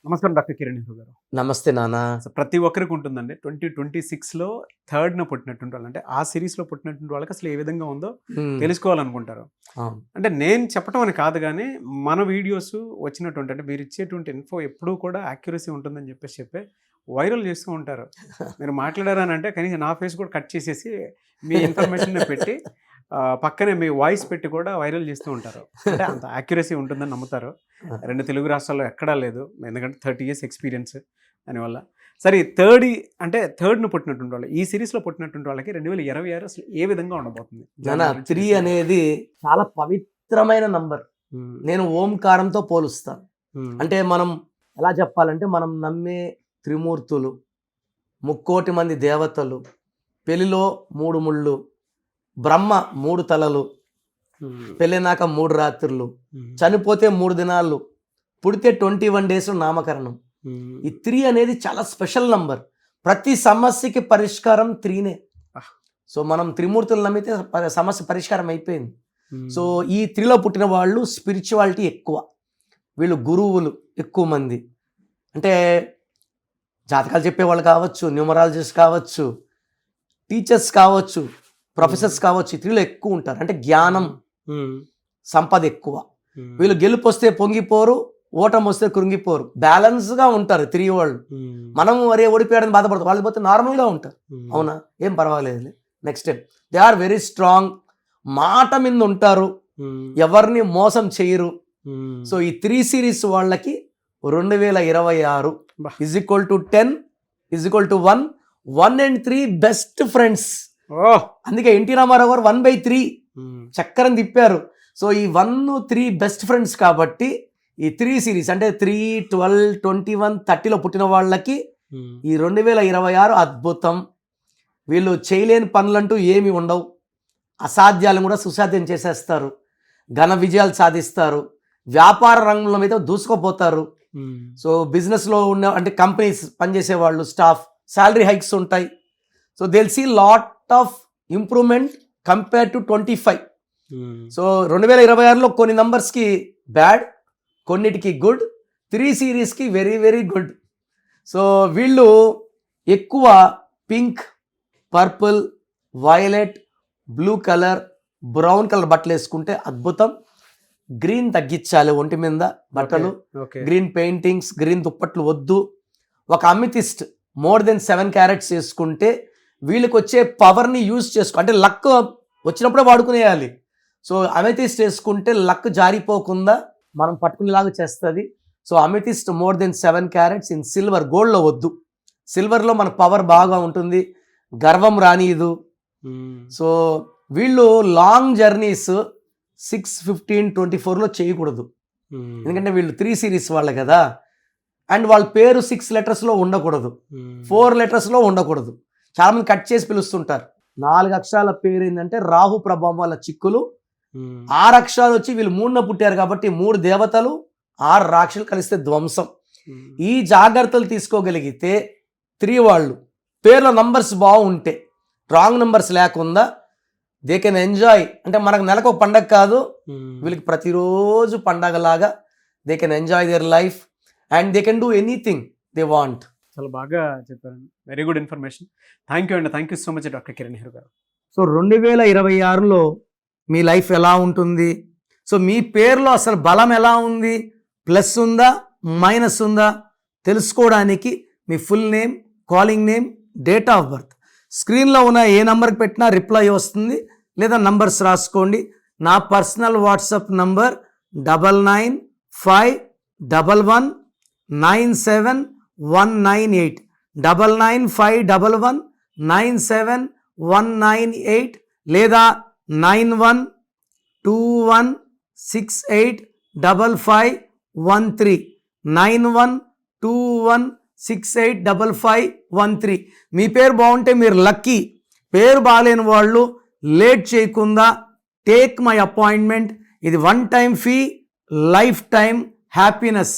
నమస్కారం డాక్టర్ కిరణ్ నెహ్రూ గారు. నమస్తే నాన్న. ప్రతి ఒక్కరికి ఉంటుందండి 2026లో థర్డ్న పుట్టినటువంటి వాళ్ళు, అంటే ఆ సిరీస్లో పుట్టినటువంటి వాళ్ళకి అసలు ఏ విధంగా ఉందో తెలుసుకోవాలనుకుంటారు. అంటే నేను చెప్పడం అని కాదు, కానీ మన వీడియోస్ వచ్చినటువంటి, అంటే మీరు ఇచ్చేటువంటి ఇన్ఫో ఎప్పుడూ కూడా యాక్యురసీ ఉంటుందని చెప్పి వైరల్ చేస్తూ ఉంటారు. మీరు మాట్లాడారని అంటే కనీసం నా ఫేస్ కూడా కట్ చేసేసి మీ ఇన్ఫర్మేషన్ పెట్టి పక్కనే మీ వాయిస్ పెట్టి కూడా వైరల్ చేస్తూ ఉంటారు. అంటే అంత యాక్యురసీ ఉంటుందని నమ్ముతారు. 2 తెలుగు రాష్ట్రాల్లో ఎక్కడా లేదు, ఎందుకంటే 30 years ఎక్స్పీరియన్స్ దానివల్ల. సరే, థర్డ్ను పుట్టినటువంటి వాళ్ళు, ఈ సిరీస్లో పుట్టినటువంటి వాళ్ళకి 2026 అసలు ఏ విధంగా ఉండబోతుంది? 3 అనేది చాలా పవిత్రమైన నంబర్. నేను ఓంకారంతో పోలుస్తాను. అంటే మనం ఎలా చెప్పాలంటే, మనం నమ్మే త్రిమూర్తులు, 3,00,00,000 మంది దేవతలు, పెళ్లిలో 3 ముళ్ళు, బ్రహ్మ 3 తలలు, పెళ్ళినాక 3 రాత్రులు, చనిపోతే 3 దినాలు, పుడితే 21 days నామకరణం. ఈ 3 అనేది చాలా స్పెషల్ నంబర్. ప్రతి సమస్యకి పరిష్కారం 3నే. సో మనం త్రిమూర్తులు నమ్మితే సమస్య పరిష్కారం అయిపోయింది. సో ఈ 3లో పుట్టిన వాళ్ళు స్పిరిచువాలిటీ ఎక్కువ, వీళ్ళు గురువులు ఎక్కువ మంది. అంటే జాతకాలు చెప్పేవాళ్ళు కావచ్చు, న్యూమరాలజిస్ట్ కావచ్చు, టీచర్స్ కావచ్చు, ప్రొఫెసర్స్ కావచ్చు, ఈ 3లో ఎక్కువ ఉంటారు. అంటే జ్ఞానం, సంపద ఎక్కువ. వీళ్ళు గెలుపు వస్తే పొంగిపోరు, ఓటం వస్తే కృంగిపోరు, బ్యాలెన్స్గా ఉంటారు 3 వాళ్ళు. మనం వరే ఓడిపోయాడని బాధపడతాం, వాళ్ళు పోతే నార్మల్గా ఉంటారు. అవునా, ఏం పర్వాలేదు. Next time they are very strong, మాట మీద ఉంటారు, ఎవరిని మోసం చేయరు. సో ఈ 3 series వాళ్ళకి 2026 =10 =1 1 and 3 బెస్ట్ ఫ్రెండ్స్. అందుకే ఎన్టీ రామారావు గారు 1/3 చక్రం తిప్పారు. సో ఈ 1, 3 బెస్ట్ ఫ్రెండ్స్ కాబట్టి ఈ 3 series అంటే 3, 12, 21, 30లో పుట్టిన వాళ్ళకి ఈ 2026 అద్భుతం. వీళ్ళు చేయలేని పనులంటూ ఏమి ఉండవు, అసాధ్యాలను కూడా సుసాధ్యం చేసేస్తారు, ఘన విజయాలు సాధిస్తారు, వ్యాపార రంగంలో మీద దూసుకుపోతారు. సో బిజినెస్లో ఉన్న అంటే కంపెనీస్ పనిచేసే వాళ్ళు, స్టాఫ్ శాలరీ హైక్స్ ఉంటాయి. So they'll see lot of improvement compare to 25. So 2026లో కొన్ని నంబర్స్కి బ్యాడ్, కొన్నిటికి good, 3 series very very good. So వీళ్ళు ఎక్కువ pink, purple, violet, blue colour, brown colour బట్టలు వేసుకుంటే అద్భుతం. గ్రీన్ తగ్గించాలి ఒంటి మీద బట్టలు, గ్రీన్ పెయింటింగ్స్, గ్రీన్ దుప్పట్లు వద్దు. ఒక అమితిస్ట్ మోర్ దెన్ 7 carats వేసుకుంటే వీళ్ళకి వచ్చే పవర్ని యూజ్ చేసుకో, అంటే లక్ వచ్చినప్పుడే వాడుకునేయాలి. సో అమెథిస్ట్ వేసుకుంటే లక్ జారిపోకుండా మనం పట్టుకునేలాగా చేస్తుంది. So amethyst more than 7 carats in silver, గోల్డ్లో వద్దు. సిల్వర్లో మన పవర్ బాగా ఉంటుంది, గర్వం రానియదు. సో వీళ్ళు లాంగ్ జర్నీస్ 6, 15, 24లో చేయకూడదు, ఎందుకంటే వీళ్ళు 3 series వాళ్ళు కదా. అండ్ వాళ్ళ పేరు 6 letters ఉండకూడదు, 4 letters ఉండకూడదు. చాలామంది కట్ చేసి పిలుస్తుంటారు. 4 అక్షరాల పేరు ఏంటంటే రాహు ప్రభావం వల్ల చిక్కులు, 6 అక్షరాలు వచ్చి వీళ్ళు 3న పుట్టారు కాబట్టి 3 దేవతలు, 6 రాక్షసులు కలిస్తే ధ్వంసం. ఈ జాగ్రత్తలు తీసుకోగలిగితే 3 వాళ్ళు పేర్ల నంబర్స్ బాగుంటే, రాంగ్ నంబర్స్ లేకుండా దే కెన్ ఎంజాయ్. అంటే మనకు నెలకు ఒక పండగ కాదు, వీళ్ళకి ప్రతిరోజు పండగలాగా they can enjoy their life and they can do anything they want. చాలా బాగా చెప్పారండి, very good information. Thank you అండి, thank you so much doctor Kiran Nehru garu. So 2026లో me life ఎలా ఉంటుంది, సో మీ పేరులో అసలు బలం ఎలా ఉంది, ప్లస్ ఉందా మైనస్ ఉందా తెలుసుకోవడానికి మీ full name, calling name, date of birth స్క్రీన్లో ఉన్న ఏ నంబర్కి పెట్టినా రిప్లై వస్తుంది, లేదా నంబర్స్ రాసుకోండి. నా పర్సనల్ వాట్సాప్ నంబర్ 9951197198 9951197198 లేదా 9121685513 9121685513. మీ పేరు బాగుంటే మీరు లక్కీ. పేరు బాగాలేని వాళ్ళు లేట్ చేయకుండా టేక్ మై అపాయింట్మెంట్. ఇది 1 time fee, life time happiness.